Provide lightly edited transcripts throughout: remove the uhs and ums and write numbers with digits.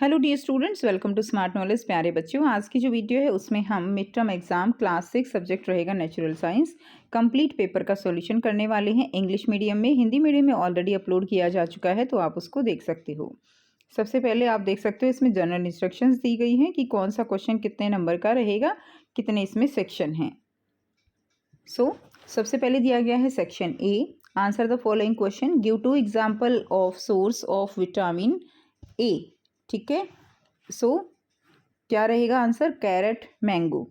Hello dear students, welcome to Smart Knowledge. प्यारे बच्चों, आज की जो वीडियो है उसमें हम mid term exam class 6 subject रहेगा नेचुरल साइंस कंप्लीट पेपर का सॉल्यूशन करने वाले हैं। इंग्लिश मीडियम में, हिंदी मीडियम में ऑलरेडी अपलोड किया जा चुका है, तो आप उसको देख सकते हो। सबसे पहले आप देख सकते हो इसमें जनरल इंस्ट्रक्शंस दी गई हैं कि कौन सा क्वेश्चन कितने नंबर का रहेगा, कितने इसमें सेक्शन हैं। सबसे पहले दिया गया है section A, answer the following question, give two example of source of vitamin A. ठीक है, क्या रहेगा आंसर? Carrot, mango.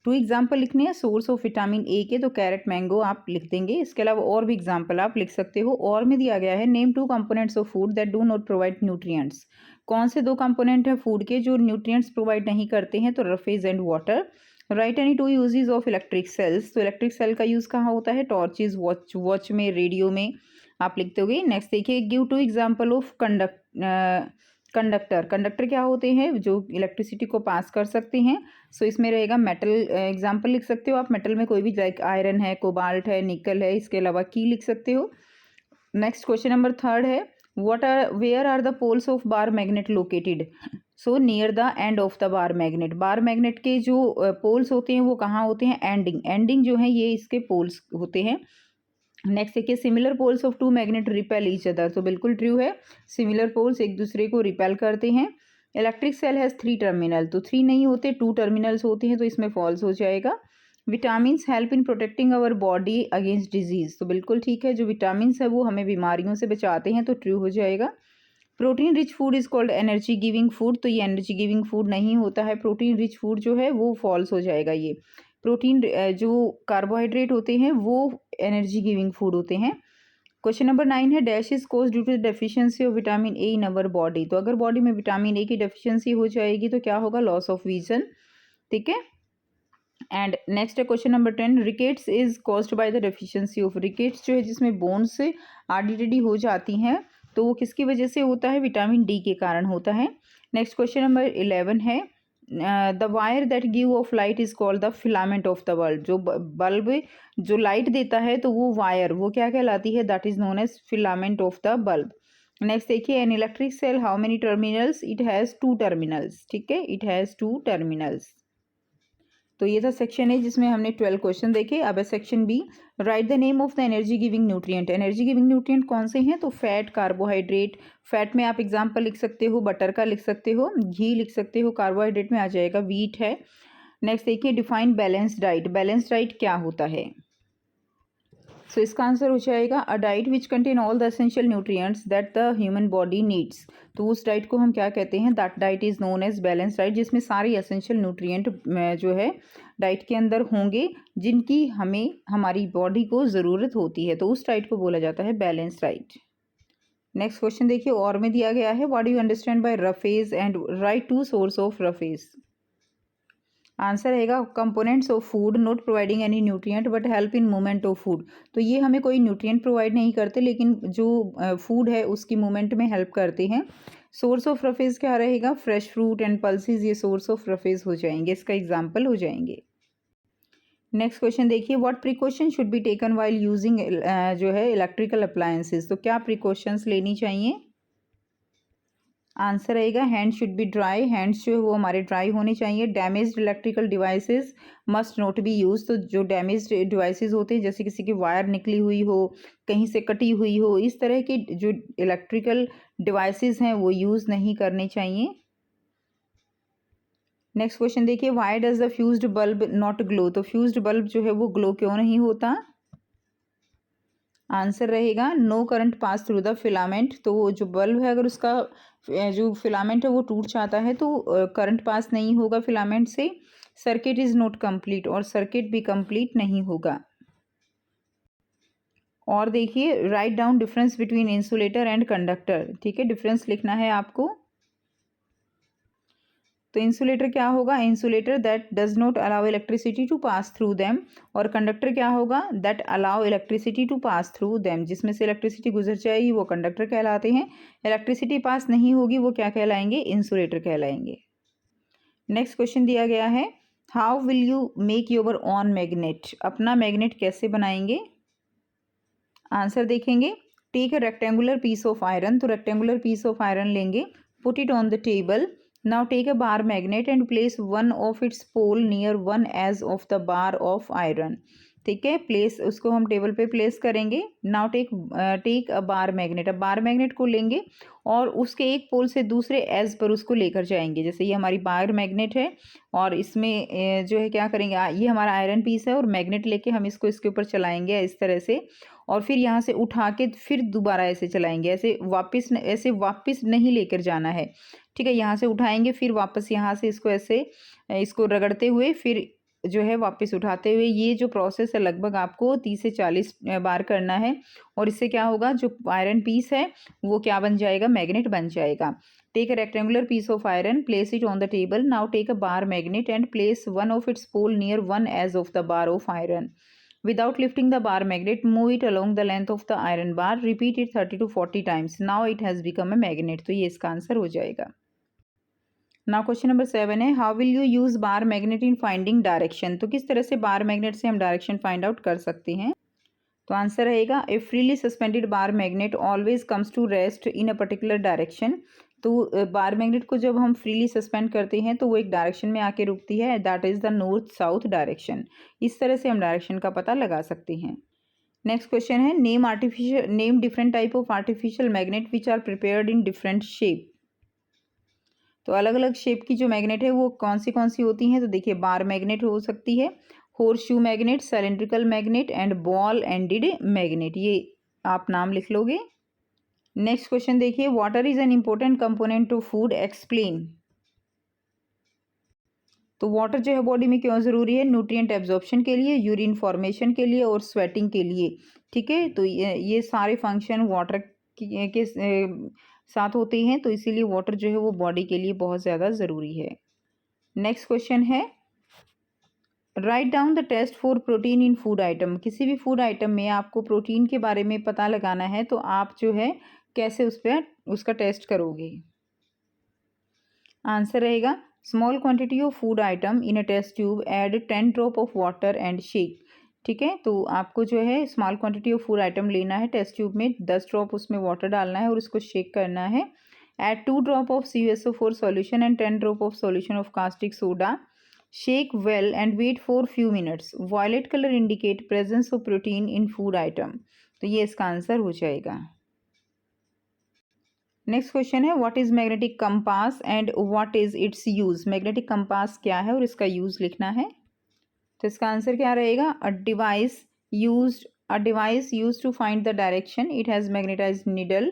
टू एग्जाम्पल लिखने हैं सोर्स ऑफ विटामिन ए के, तो कैरेट, मैंगो आप लिख देंगे। इसके अलावा और भी एग्जाम्पल आप लिख सकते हो। और में दिया गया है name two components of food that do not provide nutrients. कौन से दो कंपोनेंट है फूड के जो न्यूट्रिएंट्स प्रोवाइड नहीं करते हैं? तो roughage and water. Write any two uses of electric cells. तो इलेक्ट्रिक सेल का यूज कहाँ होता है? टॉर्चेज, वॉच में, रेडियो में आप लिखते होगे। नेक्स्ट देखिए, give two example of conductor क्या होते हैं? जो इलेक्ट्रिसिटी को पास कर सकते हैं। इसमें रहेगा मेटल, एग्जाम्पल लिख सकते हो आप मेटल में कोई भी, लाइक आयरन है, कोबाल्ट है, निकल है। इसके अलावा की लिख सकते हो। नेक्स्ट क्वेश्चन नंबर 3 है, where are the poles of bar magnet located? Near the end of the bar magnet. Bar magnet के जो पोल्स होते हैं वो कहाँ होते हैं? एंडिंग जो है ये इसके पोल्स होते हैं। नेक्स्ट देखिए, similar poles of two magnet repel each other. तो बिल्कुल ट्रू है, सिमिलर पोल्स एक दूसरे को रिपेल करते हैं। इलेक्ट्रिक सेल हैज़ 3 टर्मिनल, तो 3 नहीं होते, 2 टर्मिनल्स होते हैं, तो इसमें फॉल्स हो जाएगा। Vitamins help in protecting our body against disease. तो बिल्कुल ठीक है, जो विटामिन्स है वो हमें बीमारियों से बचाते हैं, तो ट्रू हो जाएगा। Protein rich food is called energy giving food. तो ये एनर्जी गिविंग फूड नहीं होता है। प्रोटीन रिच फूड जो है वो फॉल्स हो जाएगा। ये प्रोटीन जो कार्बोहाइड्रेट होते हैं वो एनर्जी गिविंग फूड होते हैं। क्वेश्चन नंबर 9 है, dash is cause due to the deficiency of vitamin A in our body. तो अगर बॉडी में विटामिन ए की डेफिशिएंसी हो जाएगी तो क्या होगा? Loss of vision. ठीक है। एंड नेक्स्ट है question number 10, rickets is caused by the deficiency of. Rickets जो है जिसमें बोन्स आडी टेढ़ी हो जाती हैं, तो वो किसकी वजह से होता है? विटामिन डी के कारण होता है। नेक्स्ट क्वेश्चन नंबर 11 है, the wire that give off light is called the filament of the bulb. जो बल्ब जो लाइट देता है तो वो वायर, वो क्या कहलाती है? That is known as filament of the bulb. Next देखिए, an electric cell how many terminals? It has 2 terminals. ठीक है, इट हैज़ 2 टर्मिनल्स। तो ये था सेक्शन ए जिसमें हमने 12 क्वेश्चन देखे। अब है section B, write the name of the energy giving nutrient. Energy giving nutrient कौन से हैं? तो फैट, कार्बोहाइड्रेट। फैट में आप एग्जांपल लिख सकते हो, बटर का लिख सकते हो, घी लिख सकते हो। कार्बोहाइड्रेट में आ जाएगा व्हीट है। नेक्स्ट देखिए, define balanced diet. Balanced diet क्या होता है? इसका आंसर हो जाएगा a diet which contain all the essential nutrients that the human body needs. तो उस डाइट को हम क्या कहते हैं? That diet is known as balance diet, जिसमें सारे एसेंशियल न्यूट्रिएंट जो है डाइट के अंदर होंगे, जिनकी हमें हमारी बॉडी को ज़रूरत होती है, तो उस डाइट को बोला जाता है बैलेंस डाइट। नेक्स्ट क्वेश्चन देखिए, और में दिया गया है, what do you understand by roughage and write two sources of roughage. Answer रहेगा components of food not providing any nutrient but help in movement of food. तो ये हमें कोई न्यूट्रिएंट प्रोवाइड नहीं करते, लेकिन जो फूड है उसकी मूवमेंट में हेल्प करते हैं। सोर्स ऑफ रफेज क्या रहेगा? फ्रेश फ्रूट एंड पल्सेस, ये सोर्स ऑफ रफेज हो जाएंगे, इसका एग्जाम्पल हो जाएंगे। नेक्स्ट क्वेश्चन देखिए, what precaution should be taken while using जो है इलेक्ट्रिकल अप्लायंसेस। तो क्या प्रिकॉशंस लेनी चाहिए? आंसर रहेगा hand should be dry. Hands जो है वो हमारे ड्राई होने चाहिए। Damaged electrical devices must not be use. तो जो डैमेज्ड डिवाइसेस होते हैं, जैसे किसी की वायर निकली हुई हो, कहीं से कटी हुई हो, इस तरह के जो इलेक्ट्रिकल डिवाइसेस हैं वो यूज़ नहीं करने चाहिए। नेक्स्ट क्वेश्चन देखिए, why does the fused bulb not glow. तो फ्यूज्ड बल्ब जो है वो ग्लो क्यों नहीं होता? आंसर रहेगा no current pass through the filament. तो वो जो बल्ब है अगर उसका जो फिलामेंट है वो टूट जाता है तो करंट पास नहीं होगा फिलामेंट से। सर्किट इज नॉट कंप्लीट, और सर्किट भी कंप्लीट नहीं होगा। और देखिए, write down difference between insulator and conductor. ठीक है, डिफरेंस लिखना है आपको। तो इंसुलेटर क्या होगा? Insulator that does not allow electricity to pass through them. और कंडक्टर क्या होगा? That allow electricity to pass through them. जिसमें से इलेक्ट्रिसिटी गुजर जाएगी वो कंडक्टर कहलाते हैं। इलेक्ट्रिसिटी पास नहीं होगी वो क्या कहलाएंगे? इंसुलेटर कहलाएंगे। नेक्स्ट क्वेश्चन दिया गया है, how will you make your own magnet. अपना मैग्नेट कैसे बनाएंगे? आंसर देखेंगे, take a rectangular piece of iron. तो रेक्टेंगुलर पीस ऑफ आयरन लेंगे, put it on the table now take a bar magnet and place one of its pole near one edge of the bar of iron. ठीक है, place उसको हम table पे place करेंगे। Now take a bar magnet, अब bar magnet को लेंगे और उसके एक पोल से दूसरे एज पर उसको लेकर जाएंगे। जैसे ये हमारी बार मैग्नेट है और इसमें जो है क्या करेंगे, ये हमारा आयरन पीस है और मैग्नेट लेके हम इसको इसके ऊपर चलाएंगे इस तरह से, और फिर यहाँ से उठा के फिर दोबारा ऐसे चलाएंगे। ऐसे वापस नहीं लेकर जाना है। ठीक है, यहाँ से उठाएंगे फिर वापस यहाँ से इसको ऐसे इसको रगड़ते हुए फिर जो है वापस उठाते हुए, ये जो प्रोसेस है लगभग आपको 30 से 40 बार करना है। और इससे क्या होगा, जो आयरन पीस है वो क्या बन जाएगा, मैग्नेट बन जाएगा। Take a rectangular piece of iron, place it on the table. Now take a bar magnet and place one of its pole near one edge of the bar of iron. Without lifting the bar magnet, move it along the length of the iron bar. Repeat it 30 to 40 times. Now it has become a magnet. तो ये इसका answer हो जाएगा। Now question number 7 है, how will you use bar magnet in finding direction. तो किस तरह से बार मैग्नेट से हम डायरेक्शन फाइंड आउट कर सकते हैं। तो आंसर रहेगा, a freely suspended bar magnet always comes to rest in a particular direction. तो बार मैग्नेट को जब हम फ्रीली सस्पेंड करते हैं तो वो एक डायरेक्शन में आके रुकती है, that is the north south direction. इस तरह से हम डायरेक्शन का पता लगा सकते हैं। नेक्स्ट क्वेश्चन है, name different type of artificial magnet which are prepared in different shape. तो अलग अलग शेप की जो मैग्नेट है वो कौन सी होती हैं। तो देखिए, बार मैग्नेट हो सकती है, horseshoe magnet, cylindrical magnet and ball ended magnet. ये आप नाम लिख लोगे। नेक्स्ट क्वेश्चन देखिए, water is an important component of food, explain. तो वाटर जो है बॉडी में क्यों ज़रूरी है, न्यूट्रिएंट एब्जॉर्प्शन के लिए, यूरिन फॉर्मेशन के लिए और स्वेटिंग के लिए। ठीक है, तो ये सारे फंक्शन वाटर के साथ होते हैं, तो इसीलिए वाटर जो है वो बॉडी के लिए बहुत ज़्यादा ज़रूरी है। नेक्स्ट क्वेश्चन है, write down the test for protein in food item. किसी भी फूड आइटम में आपको प्रोटीन के बारे में पता लगाना है तो आप जो है कैसे उसका टेस्ट करोगे। आंसर रहेगा, small quantity of food item in a test tube, add 10 drop of water and shake. ठीक है, तो आपको जो है small quantity of food item लेना है, टेस्ट ट्यूब में 10 ड्रॉप उसमें वाटर डालना है और उसको शेक करना है। Add 2 drop of CuSO4 solution and 10 drop of solution of caustic soda. Shake well and wait for few minutes. Violet color indicate presence of protein in food item. तो ये इसका आंसर हो जाएगा। नेक्स्ट क्वेश्चन है, what is magnetic compass and what is it's use. Magnetic compass क्या है और इसका यूज लिखना है। तो इसका आंसर क्या रहेगा, a device use to find the direction. It has magnetised needle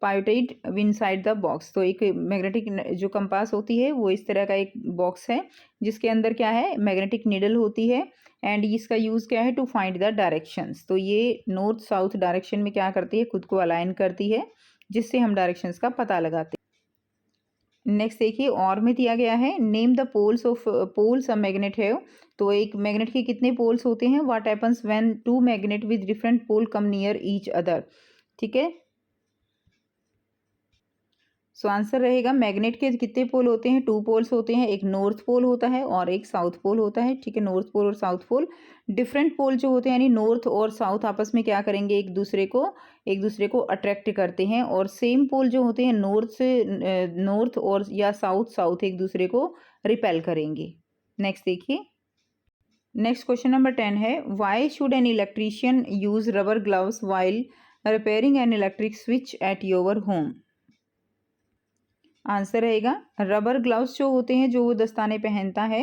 pivoted inside the box. तो एक मैग्नेटिक जो कंपास होती है वो इस तरह का एक बॉक्स है जिसके अंदर क्या है, मैग्नेटिक नीडल होती है एंड इसका यूज़ क्या है, टू फाइंड द डायरेक्शंस। तो ये नॉर्थ साउथ डायरेक्शन में क्या करती है, खुद को अलाइन करती है, जिससे हम डायरेक्शंस का पता लगाते हैं। नेक्स्ट देखिए, और में दिया गया है, name the poles a magnet है। तो एक मैग्नेट के कितने पोल्स होते हैं, what happens when two magnet with different pole come near each other. ठीक है, सो आंसर रहेगा, मैग्नेट के कितने पोल होते हैं, 2 पोल्स होते हैं, एक नॉर्थ पोल होता है और एक साउथ पोल होता है। ठीक है, नॉर्थ पोल और साउथ पोल। डिफरेंट पोल जो होते हैं यानी नॉर्थ और साउथ आपस में क्या करेंगे, एक दूसरे को अट्रैक्ट करते हैं, और सेम पोल जो होते हैं नॉर्थ और या साउथ एक दूसरे को रिपेल करेंगे। नेक्स्ट देखिए, नेक्स्ट क्वेश्चन नंबर 10 है, why should an electrician use rubber gloves while repairing an electric switch at your home. Answer रहेगा, रबर ग्लव्स जो होते हैं जो वो दस्ताने पहनता है,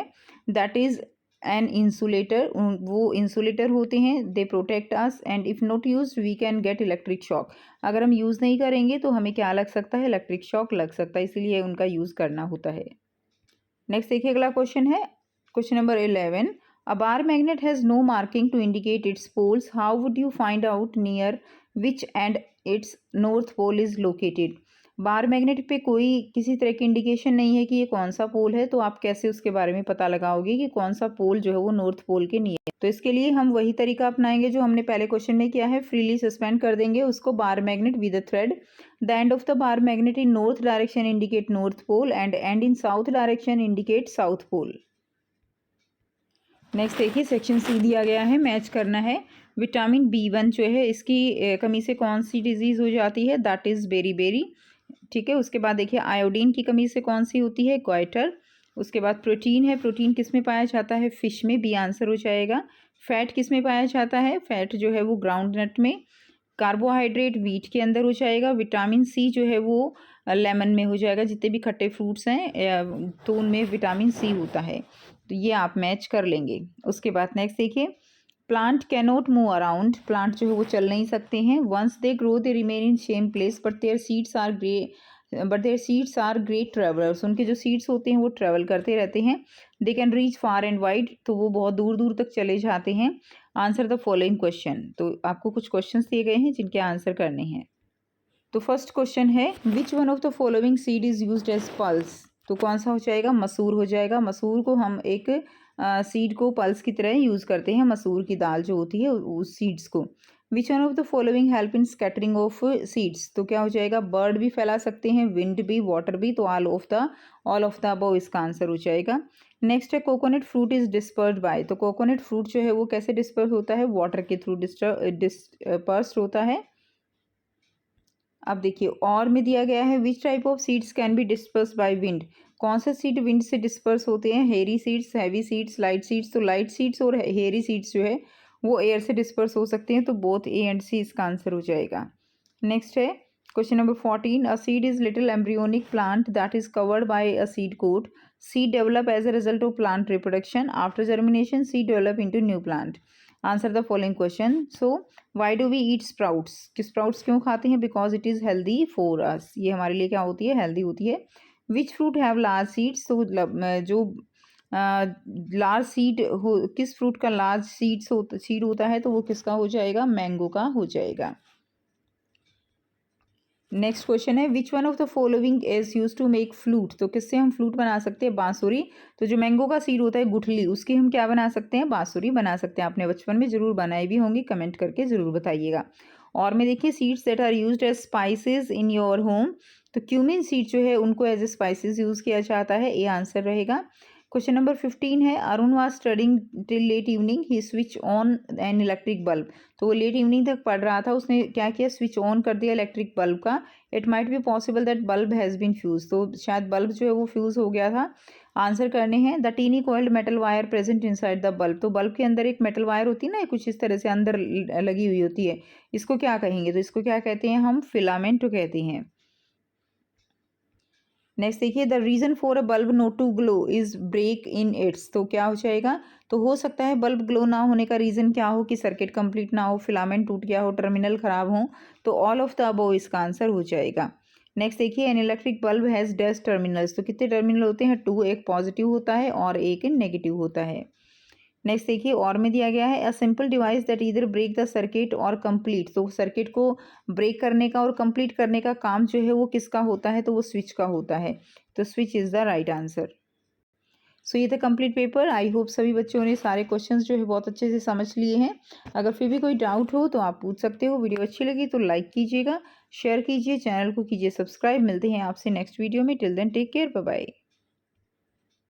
दैट इज एन इंसुलेटर। वो इंसुलेटर होते हैं, they protect us and if not use we can get electric shock. अगर हम यूज़ नहीं करेंगे तो हमें क्या लग सकता है, इलेक्ट्रिक शॉक लग सकता है, इसीलिए उनका यूज़ करना होता है। नेक्स्ट देखिए, अगला क्वेश्चन है, question number 11, a bar magnet has no marking to indicate its poles, how would you find out near which end its north pole is located. Bar magnet पे कोई किसी तरह की इंडिकेशन नहीं है कि ये कौन सा पोल है, तो आप कैसे उसके बारे में पता लगाओगे कि कौन सा पोल जो है वो नॉर्थ पोल के नहीं है। तो इसके लिए हम वही तरीका अपनाएंगे जो हमने पहले क्वेश्चन में किया है, फ्रीली सस्पेंड कर देंगे उसको bar magnet with a thread. The end of the bar magnet in north direction indicate north pole and end in south direction indicate south pole. Next देखिए, सेक्शन सी दिया गया है, मैच करना है। Vitamin B1 जो है इसकी कमी से कौन सी डिजीज़ हो जाती है, दैट इज़ बेरी बेरी। ठीक है। उसके बाद देखिए आयोडीन की कमी से कौन सी होती है, क्वाइटर। उसके बाद प्रोटीन है, प्रोटीन किस में पाया जाता है, फिश में, बी आंसर हो जाएगा। फैट किस में पाया जाता है, फैट जो है वो ग्राउंड नट में। कार्बोहाइड्रेट वीट के अंदर हो जाएगा। विटामिन सी जो है वो लेमन में हो जाएगा। जितने भी खट्टे फ्रूट्स हैं तो उनमें विटामिन सी होता है, तो ये आप मैच कर लेंगे। उसके बाद नेक्स्ट देखिए, plant cannot move around, plant जो है वो चल नहीं सकते हैं। Once they grow they remain in same place but their seeds are great travellers, उनके जो सीड्स होते हैं वो ट्रेवल करते रहते हैं। They can reach far and wide, तो वो बहुत दूर दूर तक चले जाते हैं। आंसर द फॉलोइंग क्वेश्चन, तो आपको कुछ क्वेश्चन दिए गए हैं जिनके आंसर करने हैं। तो फर्स्ट क्वेश्चन है, which one of the following seed is used as pulse, तो कौन सा हो जाएगा, मसूर हो जाएगा। मसूर को हम एक सीड को पल्स की तरह यूज़ करते हैं, मसूर की दाल जो होती है उस सीड्स को। विच one of the following help in scattering of seeds, तो क्या हो जाएगा, बर्ड भी फैला सकते हैं, विंड भी, वाटर भी, तो ऑल ऑफ द अबव इसका आंसर हो जाएगा। नेक्स्ट है, coconut fruit is dispersed by, तो कोकोनट फ्रूट जो है वो कैसे डिस्पर्स होता है, वाटर के थ्रू डिस्पर्स्ड होता है। अब देखिए और में दिया गया है, which type of seeds can be disperse by wind, कौन से सीड विंड से डिस्पर्स होते हैं, हेरी seeds, heavy seeds, light seeds, तो लाइट सीड्स और हेरी सीड्स जो है वो एयर से डिस्पर्स हो सकते हैं, तो बोथ ए एंड सी इसका आंसर हो जाएगा। नेक्स्ट है question number 14, a seed is little embryonic plant that is covered by a seed coat, seed develop as a result of plant reproduction, after germination seed develop into new plant. Answer the following question. So why do we eat sprouts, कि sprouts क्यों खाते हैं, because it is healthy for us, ये हमारे लिए क्या होती है, हेल्दी होती है। Which fruit have large seeds, तो जो लार्ज सीड हो, किस फ्रूट का लार्ज सीड होता है, तो वो किसका हो जाएगा, मैंगो का हो जाएगा। नेक्स्ट क्वेश्चन है, which one of the following is use to make flute, तो किससे हम फ्लूट बना सकते हैं, बांसुरी। तो जो मैंगो का सीड होता है गुठली, उसकी हम क्या बना सकते हैं, बांसुरी बना सकते हैं। आपने बचपन में जरूर बनाई भी होंगी, कमेंट करके जरूर बताइएगा। और में देखिए, seeds that are used as spices in your home, तो क्यूमिन सीड जो है उनको एज ए स्पाइसेस यूज किया जाता है, ये आंसर रहेगा। क्वेश्चन नंबर 15 है, Arun was studying till late evening, he switch on an electric bulb, तो वो लेट इवनिंग तक पढ़ रहा था, उसने क्या किया, स्विच ऑन कर दिया इलेक्ट्रिक बल्ब का। It might be possible that bulb has been fuse, तो शायद बल्ब जो है वो फ्यूज़ हो गया था। आंसर करने हैं, the tiny coiled metal wire present inside the bulb, तो बल्ब के अंदर एक मेटल वायर होती है ना, कुछ इस तरह से अंदर लगी हुई होती है, इसको क्या कहेंगे, तो इसको क्या कहते हैं, हम फिलामेंट कहते हैं। नेक्स्ट देखिए, the reason for a bulb not to glow is break in its, तो क्या हो जाएगा, तो हो सकता है बल्ब ग्लो ना होने का रीज़न क्या हो, कि सर्किट कंप्लीट ना हो, फिलामेंट टूट गया हो, टर्मिनल खराब हो, तो ऑल ऑफ द अबव इसका आंसर हो जाएगा। नेक्स्ट देखिए, an electric bulb has dash terminals, तो कितने टर्मिनल होते हैं, 2, एक पॉजिटिव होता है और एक नेगेटिव होता है। नेक्स्ट देखिए और में दिया गया है, a simple device that either break the circuit और कंप्लीट, तो सर्किट को ब्रेक करने का और कंप्लीट करने का काम जो है वो किसका होता है, तो वो स्विच का होता है, तो switch is the right answer. So ये था कंप्लीट पेपर। आई होप सभी बच्चों ने सारे क्वेश्चंस जो है बहुत अच्छे से समझ लिए हैं। अगर फिर भी कोई डाउट हो तो आप पूछ सकते हो। वीडियो अच्छी लगी तो लाइक कीजिएगा, शेयर कीजिए, चैनल को कीजिए सब्सक्राइब। मिलते हैं आपसे नेक्स्ट वीडियो में। Till then take care, bye bye.